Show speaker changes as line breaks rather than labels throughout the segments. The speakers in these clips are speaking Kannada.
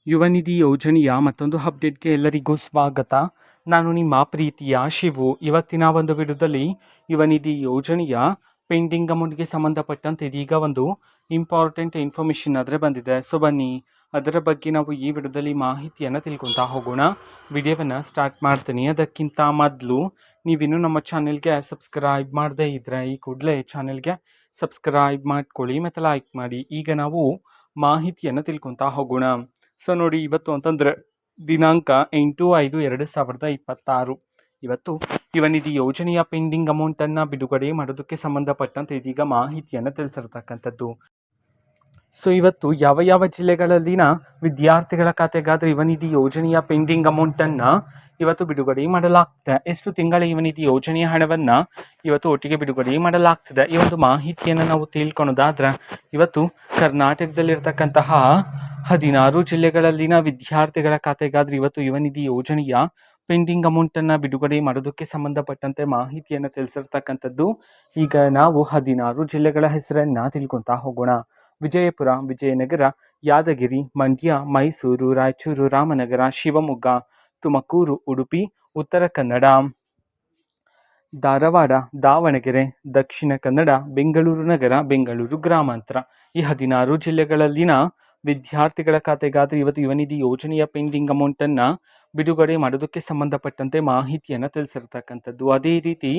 ಯುವ ನಿಧಿ ಯೋಜನೆಯ ಮತ್ತೊಂದು ಅಪ್ಡೇಟ್ಗೆ ಎಲ್ಲರಿಗೂ ಸ್ವಾಗತ. ನಾನು ನಿಮ್ಮ ಪ್ರೀತಿಯ ಶಿವು. ಇವತ್ತಿನ ಒಂದು ವಿಡಿಯೋದಲ್ಲಿ ಯುವ ನಿಧಿ ಯೋಜನೆಯ ಪೆಂಡಿಂಗ್ ಅಮೌಂಟ್ಗೆ ಸಂಬಂಧಪಟ್ಟಂತೆ ಇದೀಗ ಒಂದು ಇಂಪಾರ್ಟೆಂಟ್ ಇನ್ಫಾರ್ಮೇಷನ್ ಆದರೆ ಬಂದಿದೆ. ಸೊ ಬನ್ನಿ ಅದರ ಬಗ್ಗೆ ನಾವು ಈ ವಿಡಿಯೋದಲ್ಲಿ ಮಾಹಿತಿಯನ್ನು ತಿಳ್ಕೊತಾ ಹೋಗೋಣ. ವಿಡಿಯೋವನ್ನು ಸ್ಟಾರ್ಟ್ ಮಾಡ್ತೀನಿ. ಅದಕ್ಕಿಂತ ಮೊದಲು ನೀವಿನ್ನೂ ನಮ್ಮ ಚಾನೆಲ್ಗೆ ಸಬ್ಸ್ಕ್ರೈಬ್ ಮಾಡದೇ ಇದ್ದರೆ ಈ ಕೂಡಲೇ ಚಾನೆಲ್ಗೆ ಸಬ್ಸ್ಕ್ರೈಬ್ ಮಾಡ್ಕೊಳ್ಳಿ ಮತ್ತು ಲೈಕ್ ಮಾಡಿ. ಈಗ ನಾವು ಮಾಹಿತಿಯನ್ನು ತಿಳ್ಕೊತಾ ಹೋಗೋಣ. ಸೊ ನೋಡಿ, ಇವತ್ತು ಅಂತಂದರೆ ದಿನಾಂಕ 8/5/2026 ಇವತ್ತು ಯುವ ನಿಧಿ ಯೋಜನೆಯ ಪೆಂಡಿಂಗ್ ಅಮೌಂಟನ್ನು ಬಿಡುಗಡೆ ಮಾಡೋದಕ್ಕೆ ಸಂಬಂಧಪಟ್ಟಂತೆ ಇದೀಗ ಮಾಹಿತಿಯನ್ನು ತಿಳಿಸಿರ್ತಕ್ಕಂಥದ್ದು. ಸೊ ಇವತ್ತು ಯಾವ ಯಾವ ಜಿಲ್ಲೆಗಳಲ್ಲಿನ ವಿದ್ಯಾರ್ಥಿಗಳ ಖಾತೆಗಾದರೆ ಯುವ ನಿಧಿ ಯೋಜನೆಯ ಪೆಂಡಿಂಗ್ ಅಮೌಂಟನ್ನು ಇವತ್ತು ಬಿಡುಗಡೆ ಮಾಡಲಾಗ್ತದೆ, ಎಷ್ಟು ತಿಂಗಳ ಯುವ ನಿಧಿ ಯೋಜನೆಯ ಹಣವನ್ನು ಇವತ್ತು ಒಟ್ಟಿಗೆ ಬಿಡುಗಡೆ ಮಾಡಲಾಗ್ತದೆ, ಈ ಒಂದು ಮಾಹಿತಿಯನ್ನು ನಾವು ತಿಳ್ಕೊಳೋದಾದ್ರೆ ಇವತ್ತು ಕರ್ನಾಟಕದಲ್ಲಿರ್ತಕ್ಕಂತಹ 16 ಜಿಲ್ಲೆಗಳಲ್ಲಿನ ವಿದ್ಯಾರ್ಥಿಗಳ ಖಾತೆಗಾದರೆ ಇವತ್ತು ಯುವ ನಿಧಿ ಯೋಜನೆಯ ಪೆಂಡಿಂಗ್ ಅಮೌಂಟನ್ನು ಬಿಡುಗಡೆ ಮಾಡೋದಕ್ಕೆ ಸಂಬಂಧಪಟ್ಟಂತೆ ಮಾಹಿತಿಯನ್ನು ತಿಳಿಸಿರ್ತಕ್ಕಂಥದ್ದು. ಈಗ ನಾವು 16 ಜಿಲ್ಲೆಗಳ ಹೆಸರನ್ನು ತಿಳ್ಕೊತಾ ಹೋಗೋಣ. ವಿಜಯಪುರ, ವಿಜಯನಗರ, ಯಾದಗಿರಿ, ಮಂಡ್ಯ, ಮೈಸೂರು, ರಾಯಚೂರು, ರಾಮನಗರ, ಶಿವಮೊಗ್ಗ, ತುಮಕೂರು, ಉಡುಪಿ, ಉತ್ತರ ಕನ್ನಡ, ಧಾರವಾಡ, ದಾವಣಗೆರೆ, ದಕ್ಷಿಣ ಕನ್ನಡ, ಬೆಂಗಳೂರು ನಗರ, ಬೆಂಗಳೂರು ಗ್ರಾಮಾಂತರ, ಈ 16 ಜಿಲ್ಲೆಗಳಲ್ಲಿನ ವಿದ್ಯಾರ್ಥಿಗಳ ಖಾತೆಗಾದರೆ ಇವತ್ತು ಯುವ ನಿಧಿ ಯೋಜನೆಯ ಪೆಂಡಿಂಗ್ ಅಮೌಂಟನ್ನು ಬಿಡುಗಡೆ ಮಾಡೋದಕ್ಕೆ ಸಂಬಂಧಪಟ್ಟಂತೆ ಮಾಹಿತಿಯನ್ನು ತಿಳಿಸಿರ್ತಕ್ಕಂಥದ್ದು. ಅದೇ ರೀತಿ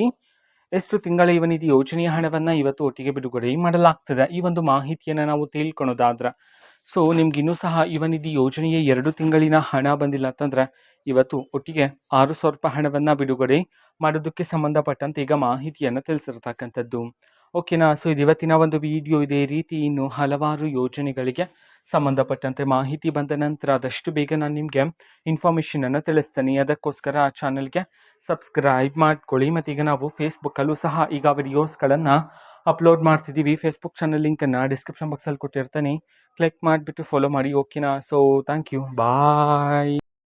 ಎಷ್ಟು ತಿಂಗಳ ಯುವ ನಿಧಿ ಯೋಜನೆಯ ಹಣವನ್ನು ಇವತ್ತು ಒಟ್ಟಿಗೆ ಬಿಡುಗಡೆ ಮಾಡಲಾಗ್ತದೆ, ಈ ಒಂದು ಮಾಹಿತಿಯನ್ನು ನಾವು ತಿಳ್ಕೊಳೋದಾದ್ರೆ ಸೊ ನಿಮ್ಗಿನ್ನೂ ಸಹ ಯುವ ನಿಧಿ ಯೋಜನೆಯ 2 ತಿಂಗಳಿನ ಹಣ ಬಂದಿಲ್ಲ ಅಂತಂದರೆ ಇವತ್ತು ಒಟ್ಟಿಗೆ 6,000 ರೂಪಾಯಿ ಹಣವನ್ನು ಬಿಡುಗಡೆ ಮಾಡೋದಕ್ಕೆ ಸಂಬಂಧಪಟ್ಟಂತೆ ಈಗ ಮಾಹಿತಿಯನ್ನು ತಿಳಿಸಿರ್ತಕ್ಕಂಥದ್ದು. ಓಕೆನಾ. ಸೊ ಇದು ಇವತ್ತಿನ ಒಂದು ವಿಡಿಯೋ. ಇದೇ ರೀತಿ ಇನ್ನು ಹಲವಾರು ಯೋಜನೆಗಳಿಗೆ ಸಂಬಂಧಪಟ್ಟಂತೆ ಮಾಹಿತಿ ಬಂದ ನಂತರ ಆದಷ್ಟು ಬೇಗ ನಾನು ನಿಮಗೆ ಇನ್ಫಾರ್ಮೇಷನನ್ನು ತಿಳಿಸ್ತೇನೆ. ಅದಕ್ಕೋಸ್ಕರ ಆ ಚಾನಲ್ಗೆ ಸಬ್ಸ್ಕ್ರೈಬ್ ಮಾಡ್ಕೊಳ್ಳಿ. ಮತ್ತು ಈಗ ನಾವು ಫೇಸ್ಬುಕ್ಕಲ್ಲೂ ಸಹ ಈಗ ವಿಡಿಯೋಸ್ಗಳನ್ನು ಅಪ್ಲೋಡ್ ಮಾಡ್ತಿದ್ದೀವಿ. ಫೇಸ್ಬುಕ್ ಚಾನಲ್ ಲಿಂಕನ್ನು ಡಿಸ್ಕ್ರಿಪ್ಷನ್ ಬಾಕ್ಸಲ್ಲಿ ಕೊಟ್ಟಿರ್ತೀನಿ, ಕ್ಲಿಕ್ ಮಾಡಿಬಿಟ್ಟು ಫಾಲೋ ಮಾಡಿ. ಓಕೆನಾ. So thank you, bye.